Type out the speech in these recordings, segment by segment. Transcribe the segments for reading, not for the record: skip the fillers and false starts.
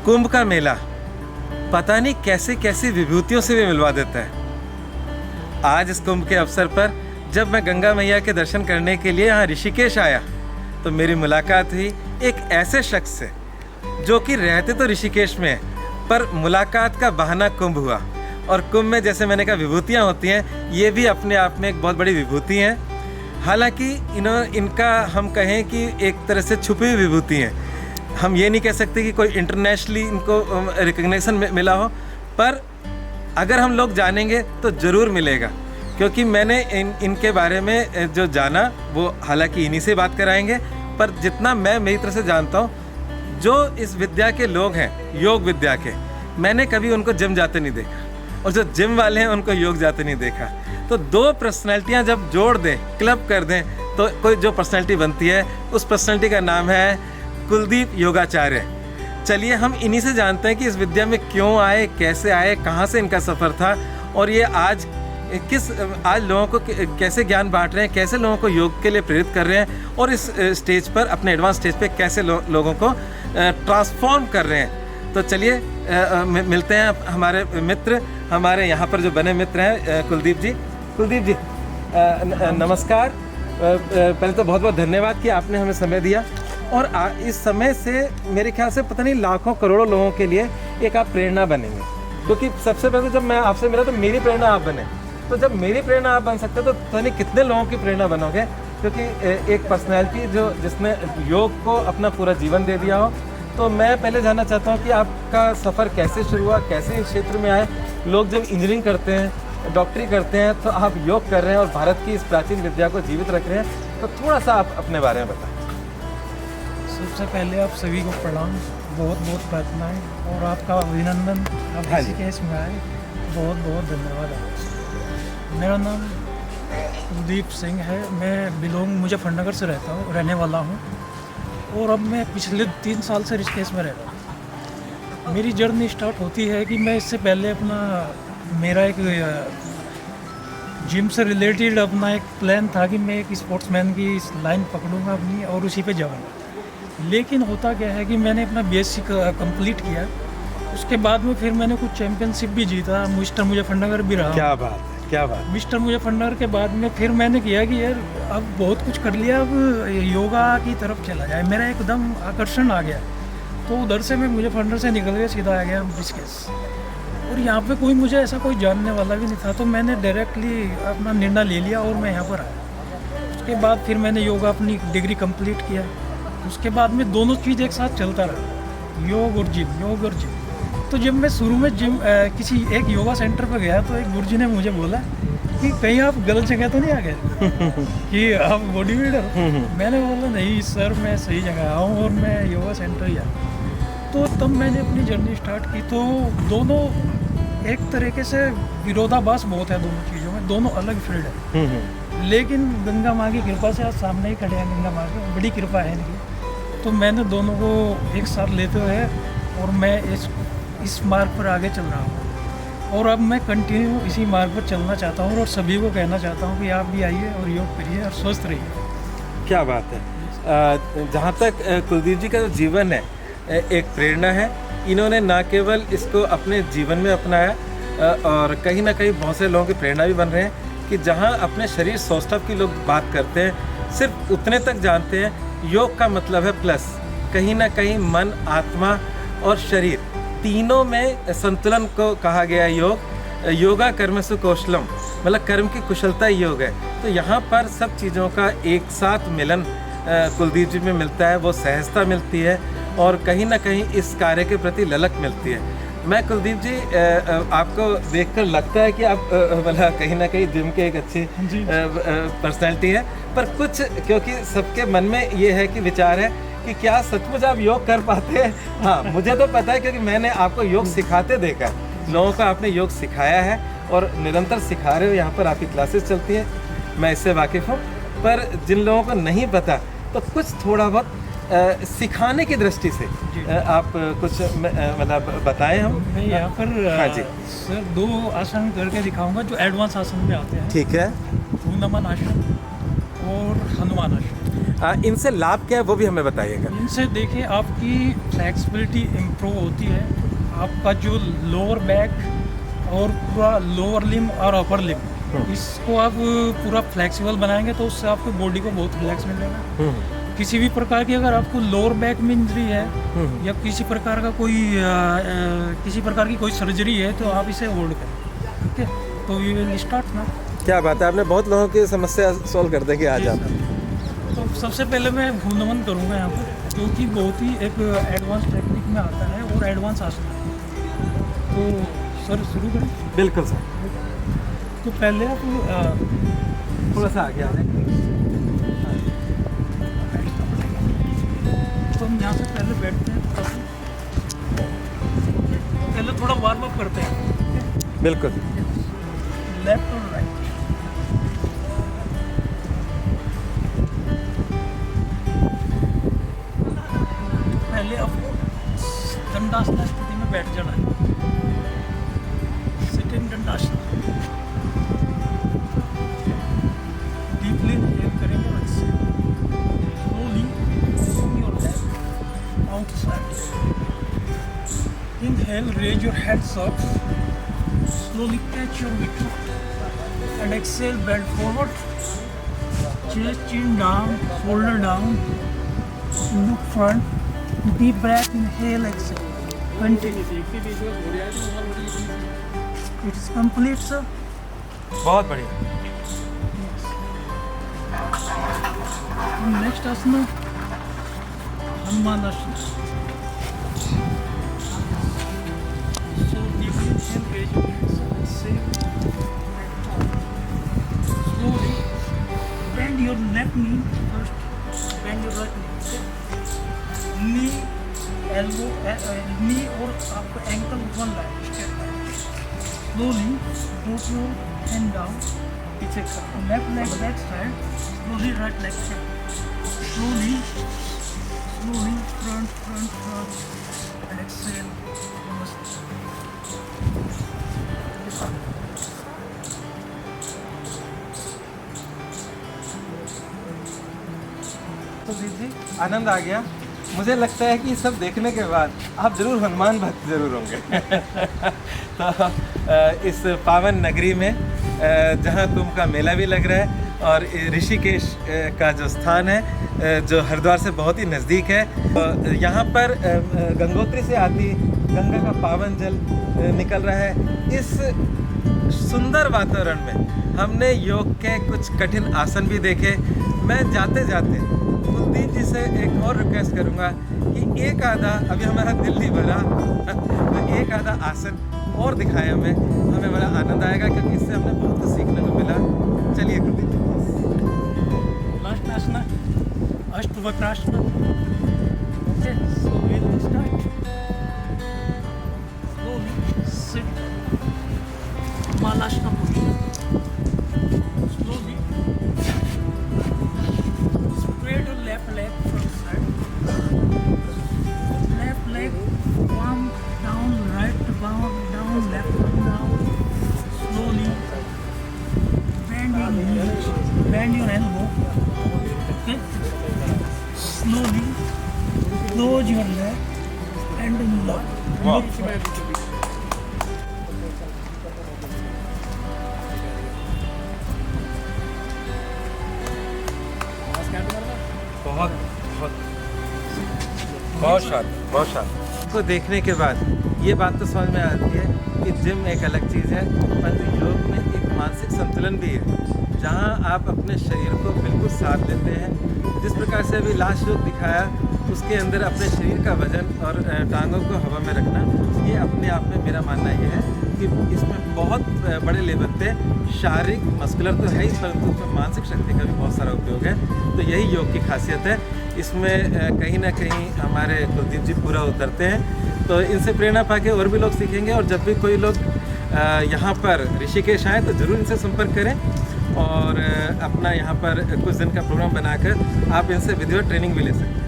कुंभ का मेला पता नहीं कैसे कैसी विभूतियों से भी मिलवा देता है। आज इस कुंभ के अवसर पर जब मैं गंगा मैया के दर्शन करने के लिए यहाँ ऋषिकेश आया तो मेरी मुलाकात हुई एक ऐसे शख्स से जो कि रहते तो ऋषिकेश में है, पर मुलाकात का बहाना कुंभ हुआ। और कुंभ में जैसे मैंने कहा विभूतियाँ होती हैं, ये भी अपने आप में एक बहुत बड़ी विभूति हैं। हालांकि इनका हम कहें कि एक तरह से छुपी हुई विभूति हैं। हम ये नहीं कह सकते कि कोई इंटरनेशनली इनको रिकग्निशन मिला हो, पर अगर हम लोग जानेंगे तो ज़रूर मिलेगा। क्योंकि मैंने इनके बारे में जो जाना वो हालांकि इन्हीं से बात कराएंगे, पर जितना मैं मेरी तरफ से जानता हूँ, जो इस विद्या के लोग हैं, योग विद्या के, मैंने कभी उनको जिम जाते नहीं देखा, और जो जिम वाले हैं उनको योग जाते नहीं देखा। तो दो पर्सनैलिटियाँ जब जोड़ दें, क्लब कर दें, तो कोई जो पर्सनैलिटी बनती है, उस पर्सनैलिटी का नाम है कुलदीप योगाचार्य। चलिए हम इन्हीं से जानते हैं कि इस विद्या में क्यों आए, कैसे आए, कहाँ से इनका सफ़र था, और ये आज लोगों को कैसे ज्ञान बांट रहे हैं, कैसे लोगों को योग के लिए प्रेरित कर रहे हैं, और इस स्टेज पर, अपने एडवांस स्टेज पे कैसे लोगों को ट्रांसफॉर्म कर रहे हैं। तो चलिए मिलते हैं हमारे मित्र, हमारे यहाँ पर जो बने मित्र हैं कुलदीप जी। कुलदीप जी नमस्कार। पहले तो बहुत बहुत धन्यवाद कि आपने हमें समय दिया, और इस समय से मेरे ख्याल से पता नहीं लाखों करोड़ों लोगों के लिए एक आप प्रेरणा बनेंगे। क्योंकि सबसे पहले जब मैं आपसे मिला तो मेरी प्रेरणा आप बने, तो जब मेरी प्रेरणा आप बन सकते तो पता नहीं कितने लोगों की प्रेरणा बनोगे। क्योंकि एक पर्सनैलिटी जिसने योग को अपना पूरा जीवन दे दिया हो। तो मैं पहले जानना चाहता हूँ कि आपका सफ़र कैसे शुरू हुआ, कैसे इस क्षेत्र में आए। लोग जब इंजीनियरिंग करते हैं, डॉक्टरी करते हैं, तो आप योग कर रहे हैं और भारत की इस प्राचीन विद्या को जीवित रख रहे हैं। तो थोड़ा सा आप अपने बारे में बताएं। सबसे पहले आप सभी को प्रणाम, बहुत बहुत प्रार्थनाएं, और आपका अभिनंदन। आप ऋषिकेश में आए, बहुत बहुत धन्यवाद आपका। मेरा नाम कुलदीप सिंह है, मैं मुजफ्फरनगर से रहने वाला हूँ, और अब मैं पिछले 3 साल से ऋषिकेश में रह रहा हूँ। मेरी जर्नी स्टार्ट होती है कि मैं इससे पहले मेरा एक जिम से रिलेटेड अपना एक प्लान था कि मैं एक स्पोर्ट्समैन की लाइन पकड़ूंगा अपनी और उसी पे जाऊंगा। लेकिन होता क्या है कि मैंने अपना बीएससी कंप्लीट किया, उसके बाद में फिर मैंने कुछ चैंपियनशिप भी जीता, मिस्टर मुजफ्फरनगर भी रहा। क्या बात है, क्या बात। मिस्टर मुजफ्फरनगर के बाद में फिर मैंने किया कि यार अब बहुत कुछ कर लिया, अब योगा की तरफ चला जाए। मेरा एकदम आकर्षण आ गया, तो उधर से मैं मुजफ्फरनगर से निकल के सीधा आ गया ऋषिकेश। और यहाँ पे मुझे ऐसा कोई जानने वाला भी नहीं था, तो मैंने डायरेक्टली अपना निर्णय ले लिया और मैं यहाँ पर आया। उसके बाद फिर मैंने योगा अपनी डिग्री कंप्लीट किया। उसके बाद में दोनों चीज़ एक साथ चलता रहा, योग और जिम। तो जब मैं शुरू में किसी एक योगा सेंटर पर गया तो एक गुरुजी ने मुझे बोला कि कहीं आप गलत जगह तो नहीं आ गए कि आप बॉडी बिल्डर। मैंने बोला नहीं सर, मैं सही जगह आया हूँ और मैं योगा सेंटर ही आया। तो तब मैंने अपनी जर्नी स्टार्ट की। तो दोनों एक तरीके से विरोधाभास बहुत है दोनों चीज़ों में, दोनों अलग फील्ड है। लेकिन गंगा माँ की कृपा से आज सामने ही खड़े हैं, गंगा माँ की बड़ी कृपा है इनकी। तो मैंने दोनों को एक साथ लेते हुए और मैं इस मार्ग पर आगे चल रहा हूँ, और अब मैं कंटिन्यू इसी मार्ग पर चलना चाहता हूँ, और सभी को कहना चाहता हूँ कि आप भी आइए और योग करिए और स्वस्थ रहिए। क्या बात है। जहाँ तक कुलदीप जी का जो जीवन है एक प्रेरणा है। इन्होंने ना केवल इसको अपने जीवन में अपनाया, और कहीं ना कहीं बहुत से लोगों की प्रेरणा भी बन रहे हैं कि जहाँ अपने शरीर सौष्ठव की लोग बात करते हैं, सिर्फ उतने तक जानते हैं। योग का मतलब है प्लस, कहीं ना कहीं मन, आत्मा और शरीर तीनों में संतुलन को कहा गया है योग। योगा कर्मसु कौशलम, मतलब कर्म की कुशलता योग है। तो यहाँ पर सब चीज़ों का एक साथ मिलन कुलदीप जी में मिलता है, वो सहजता मिलती है, और कहीं ना कहीं इस कार्य के प्रति ललक मिलती है। मैं कुलदीप जी आपको देखकर लगता है कि आप मतलब कहीं ना कहीं जिम के एक अच्छी पर्सनैलिटी है, पर कुछ क्योंकि सबके मन में ये है कि विचार है कि क्या सचमुच आप योग कर पाते हैं। हाँ, मुझे तो पता है क्योंकि मैंने आपको योग सिखाते देखा है, लोगों को आपने योग सिखाया है और निरंतर सिखा रहे हो। यहाँ पर आपकी क्लासेस चलती हैं, मैं इससे वाकिफ़ हूँ। पर जिन लोगों को नहीं पता, तो कुछ थोड़ा बहुत सिखाने की दृष्टि से आप कुछ मतलब बताएं हम। मैं यहाँ पर हाँ जी सर 2 आसन करके दिखाऊंगा जो एडवांस आसन में आते हैं। ठीक है। भूनमन आसन और हनुमान आसन। इनसे लाभ क्या है वो भी हमें बताइएगा। इनसे देखिए आपकी फ्लेक्सिबिलिटी इम्प्रूव होती है, आपका जो लोअर बैक और पूरा लोअर लिम और अपर लिम इसको आप पूरा फ्लेक्सिबल बनाएंगे तो उससे आपको बॉडी को बहुत रिलैक्स मिलेगा। किसी भी प्रकार की अगर आपको लोअर बैक में इंजरी है या किसी प्रकार का किसी प्रकार की कोई सर्जरी है तो आप इसे होल्ड करें। ठीक है, तो वी विल स्टार्ट ना। क्या बात है, आपने बहुत लोगों की समस्या सॉल्व कर देगी आज आप। तो सबसे पहले मैं भूनमन करूँगा यहाँ पर, क्योंकि बहुत ही एक एडवांस टेक्निक में आता है और एडवांस आसन है। तो सर शुरू करें। बिल्कुल सर। तो पहले आप थोड़ा सा आगे आ जाए। तो हम यहाँ से पहले बैठते हैं, पहले थोड़ा वार्म अप करते हैं। बिल्कुल। लेफ्ट और राइट। पहले आपको दंडासन स्थिति में बैठ जाना है, सिटिंग दंडासन। डीपली इनहेल करेंगे और slowly your leg outside. Inhale, raise your hands up. Slowly catch your midfoot. And exhale, bend forward. Chest, chin down, shoulder down. Look front. Deep breath, inhale, exhale. Continue. It's complete, sir. बहुत बढ़िया। Next asana, Hanuman asana. Slowly bend your left knee first, bend your right knee. Knee, elbow, knee or आपका ankle one line, step by. Slowly drop your hand down. पीछे का left leg back side. Slowly right leg step. Slowly front, and exhale. तो दीदी आनंद आ गया। मुझे लगता है कि सब देखने के बाद आप जरूर हनुमान भक्त जरूर होंगे। तो इस पावन नगरी में जहाँ कुंभ का मेला भी लग रहा है और ऋषिकेश का जो स्थान है जो हरिद्वार से बहुत ही नज़दीक है, तो यहाँ पर गंगोत्री से आती गंगा का पावन जल निकल रहा है। इस सुंदर वातावरण में हमने योग के कुछ कठिन आसन भी देखे। मैं जाते जाते कुलदीप जी से एक और रिक्वेस्ट करूँगा कि एक आधा, अभी हमारा दिल नहीं भरा, तो एक आधा आसन और दिखाए हमें बड़ा आनंद आएगा, क्योंकि इससे हमें बहुत कुछ सीखने को मिला। चलिए कुलदीप जी। लास्ट आसना Ashtavakrasana. Okay, so we will start. Slowly sit Malasana position. Slowly spread your left leg front side. Left leg palm down, right palm down, left palm down. Slowly bend your knees, bend your elbow. Okay. Slowly close your leg and look front. बहुत शानदार। को देखने के बाद ये बात तो समझ में आती है कि जिम एक अलग चीज़ है, पर योग में एक मानसिक संतुलन भी है, जहाँ आप अपने शरीर को बिल्कुल साथ देते हैं। जिस प्रकार से अभी लास्ट योग दिखाया, उसके अंदर अपने शरीर का वजन और टांगों को हवा में रखना, ये अपने आप में मेरा मानना ये है कि इसमें बहुत बड़े लेवल पे शारीरिक मस्कुलर तो है ही, परंतु उसमें मानसिक शक्ति का भी बहुत सारा उपयोग है। तो यही योग की खासियत है। इसमें कहीं ना कहीं हमारे कुलदीप जी पूरा उतरते हैं। तो इनसे प्रेरणा पाके और भी लोग सीखेंगे, और जब भी कोई लोग यहाँ पर ऋषिकेश आए तो ज़रूर इनसे संपर्क करें, और अपना यहाँ पर कुछ दिन का प्रोग्राम बनाकर आप इनसे विधिवत ट्रेनिंग भी ले सकते हैं।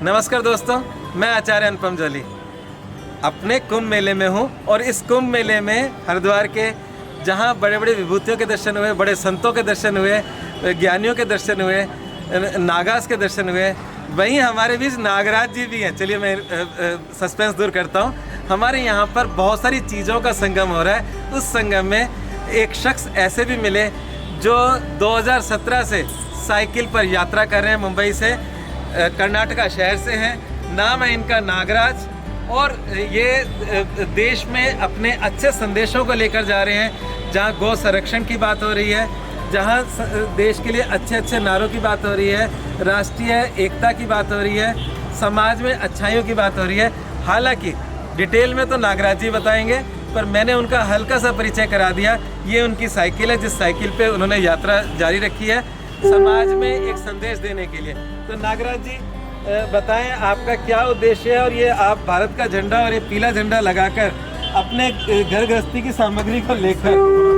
नमस्कार दोस्तों, मैं आचार्य अनुपम जली अपने कुंभ मेले में हूँ, और इस कुंभ मेले में हरिद्वार के जहाँ बड़े बड़े विभूतियों के दर्शन हुए, बड़े संतों के दर्शन हुए, ज्ञानियों के दर्शन हुए, नागास के दर्शन हुए, वहीं हमारे बीच नागराज जी भी हैं। चलिए मैं सस्पेंस दूर करता हूँ। हमारे यहाँ पर बहुत सारी चीज़ों का संगम हो रहा है। उस संगम में एक शख्स ऐसे भी मिले जो 2017 से साइकिल पर यात्रा कर रहे हैं, मुंबई से, कर्नाटका शहर से हैं। नाम है इनका नागराज, और ये देश में अपने अच्छे संदेशों को लेकर जा रहे हैं। जहाँ गौ संरक्षण की बात हो रही है, जहाँ देश के लिए अच्छे अच्छे नारों की बात हो रही है, राष्ट्रीय एकता की बात हो रही है, समाज में अच्छाइयों की बात हो रही है। हालांकि डिटेल में तो नागराज जी बताएंगे, पर मैंने उनका हल्का सा परिचय करा दिया। ये उनकी साइकिल है, जिस साइकिल पे उन्होंने यात्रा जारी रखी है समाज में एक संदेश देने के लिए। तो नागराज जी बताएं आपका क्या उद्देश्य है, और ये आप भारत का झंडा और ये पीला झंडा लगाकर अपने घर गृहस्थी की सामग्री को लेकर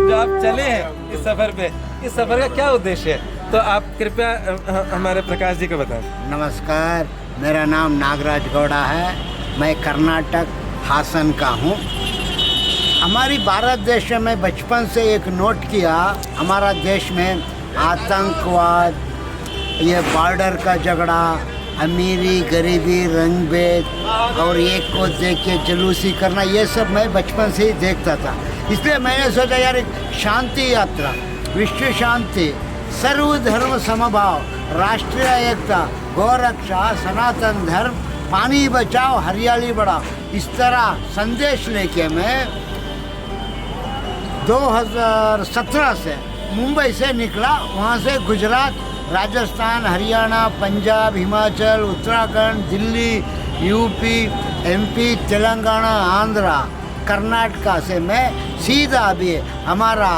जो आप चले हैं इस सफ़र पे, इस सफ़र का क्या उद्देश्य है? तो आप कृपया हमारे प्रकाश जी को बताएं। नमस्कार, मेरा नाम नागराज गौड़ा है। मैं कर्नाटक हासन का हूँ। हमारी भारत देश में बचपन से एक नोट किया, हमारा देश में आतंकवाद, ये बॉर्डर का झगड़ा, अमीरी गरीबी, रंग भेद और एक को देख के जलूसी करना, ये सब मैं बचपन से ही देखता था। इसलिए मैंने सोचा यार एक शांति यात्रा, विश्व शांति, सर्वधर्म समभाव, राष्ट्रीय एकता, गौरक्षा, सनातन धर्म, पानी बचाओ हरियाली बढ़ाओ, इस तरह संदेश लेके मैं 2017 से मुंबई से निकला। वहाँ से गुजरात, राजस्थान, हरियाणा, पंजाब, हिमाचल, उत्तराखंड, दिल्ली, यूपी, एमपी, तेलंगाना, आंध्रा, कर्नाटका से मैं सीधा अभी हमारा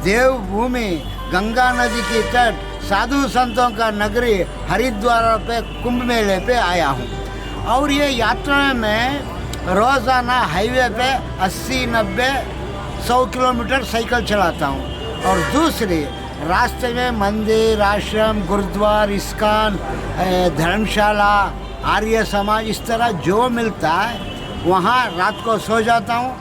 देवभूमि, गंगा नदी की तट, साधु संतों का नगरी हरिद्वार पे कुंभ मेले पे आया हूँ। और ये यात्रा में मैं रोज़ाना हाईवे पे 80-90-100 किलोमीटर साइकिल चलाता हूँ। और दूसरी रास्ते में मंदिर, आश्रम, गुरुद्वार, इस्कॉन, धर्मशाला, आर्य समाज, इस तरह जो मिलता है वहाँ रात को सो जाता हूँ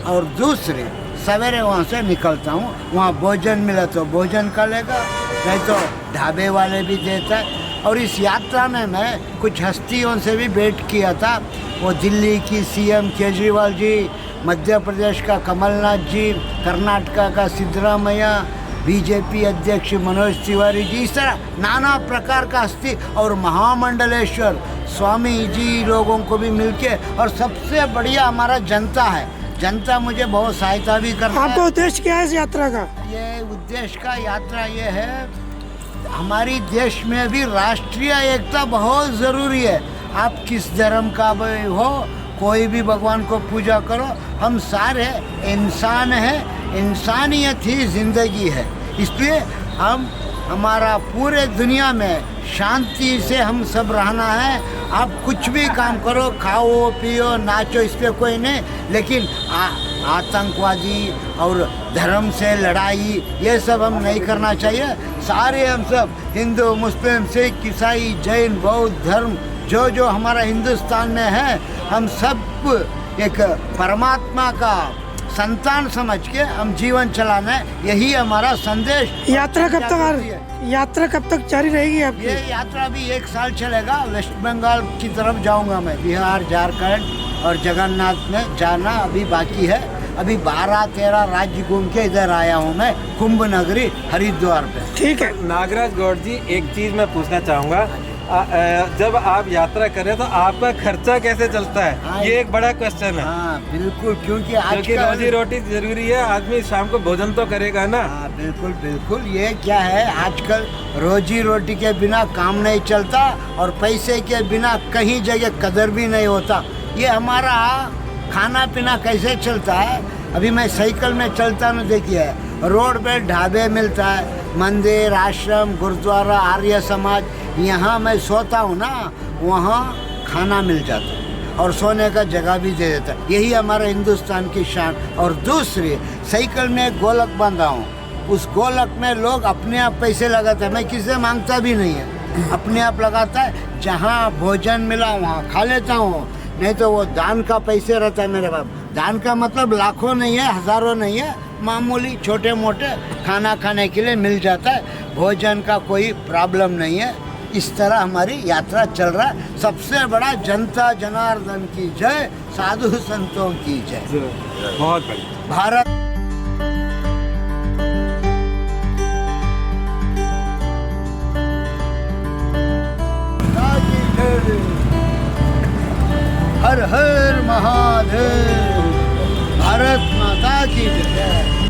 और दूसरे सवेरे वहाँ से निकलता हूँ। वहाँ भोजन मिला तो भोजन कर लेगा, नहीं तो ढाबे वाले भी देता है। और इस यात्रा में मैं कुछ हस्तियों से भी भेंट किया था। वो दिल्ली की सीएम केजरीवाल जी, मध्य प्रदेश का कमलनाथ जी, कर्नाटका का सिद्धरामैया, बीजेपी अध्यक्ष मनोज तिवारी जी, इस तरह नाना प्रकार का हस्ती और महामंडलेश्वर स्वामी जी लोगों को भी मिलके। और सबसे बढ़िया हमारा जनता है, जनता मुझे बहुत सहायता भी करता है। आपका उद्देश्य क्या है इस यात्रा का? ये उद्देश्य का यात्रा ये है, हमारी देश में भी राष्ट्रीय एकता बहुत ज़रूरी है। आप किस धर्म का भी हो, कोई भी भगवान को पूजा करो, हम सारे इंसान हैं, इंसानियत ही ज़िंदगी है। इसलिए हमारा पूरे दुनिया में शांति से हम सब रहना है। आप कुछ भी काम करो, खाओ पियो नाचो, इस पर कोई नहीं, लेकिन आतंकवादी और धर्म से लड़ाई ये सब हम नहीं करना चाहिए। सारे हम सब हिंदू, मुस्लिम, सिख, ईसाई, जैन, बौद्ध धर्म जो हमारा हिंदुस्तान में है, हम सब एक परमात्मा का संतान समझ के हम जीवन चलाना है, यही हमारा संदेश। यात्रा कब तक जारी रहेगी आपकी? ये यात्रा भी 1 साल चलेगा। वेस्ट बंगाल की तरफ जाऊंगा मैं, बिहार, झारखंड और जगन्नाथ में जाना अभी बाकी है। अभी 12-13 राज्य घूम के इधर आया हूँ मैं, कुंभ नगरी हरिद्वार पे। ठीक है नागराज गौड़ जी, एक चीज़ मैं पूछना चाहूँगा, जब आप यात्रा करें तो आपका खर्चा कैसे चलता है? हाँ, ये एक बड़ा क्वेश्चन है। हाँ बिल्कुल, क्योंकि रोजी रोटी जरूरी है, आदमी शाम को भोजन तो करेगा ना। हाँ बिल्कुल बिल्कुल, ये क्या है, आजकल रोजी रोटी के बिना काम नहीं चलता और पैसे के बिना कहीं जगह कदर भी नहीं होता। ये हमारा खाना पीना कैसे चलता है? अभी मैं साइकिल में चलता हूँ, देखिए रोड पे ढाबे मिलता है, मंदिर, आश्रम, गुरुद्वारा, आर्य समाज, यहाँ मैं सोता हूँ ना, वहाँ खाना मिल जाता है और सोने का जगह भी दे देता है। यही हमारा हिंदुस्तान की शान। और दूसरी, साइकिल में एक गोलक बांधा हूँ, उस गोलक में लोग अपने आप पैसे लगाते हैं, मैं किसी से मांगता भी नहीं है, अपने आप लगाता है। जहाँ भोजन मिला वहाँ खा लेता हूँ, नहीं तो वो दान का पैसे रहता है मेरे बाप। दान का मतलब लाखों नहीं है, हजारों नहीं है, मामूली छोटे मोटे खाना खाने के लिए मिल जाता है, भोजन का कोई प्रॉब्लम नहीं है। इस तरह हमारी यात्रा चल रहा है। सबसे बड़ा जनता जनार्दन की जय, साधु संतों की जय। बहुत बढ़िया। भारत हर हर महादेव, भारत माता की जय।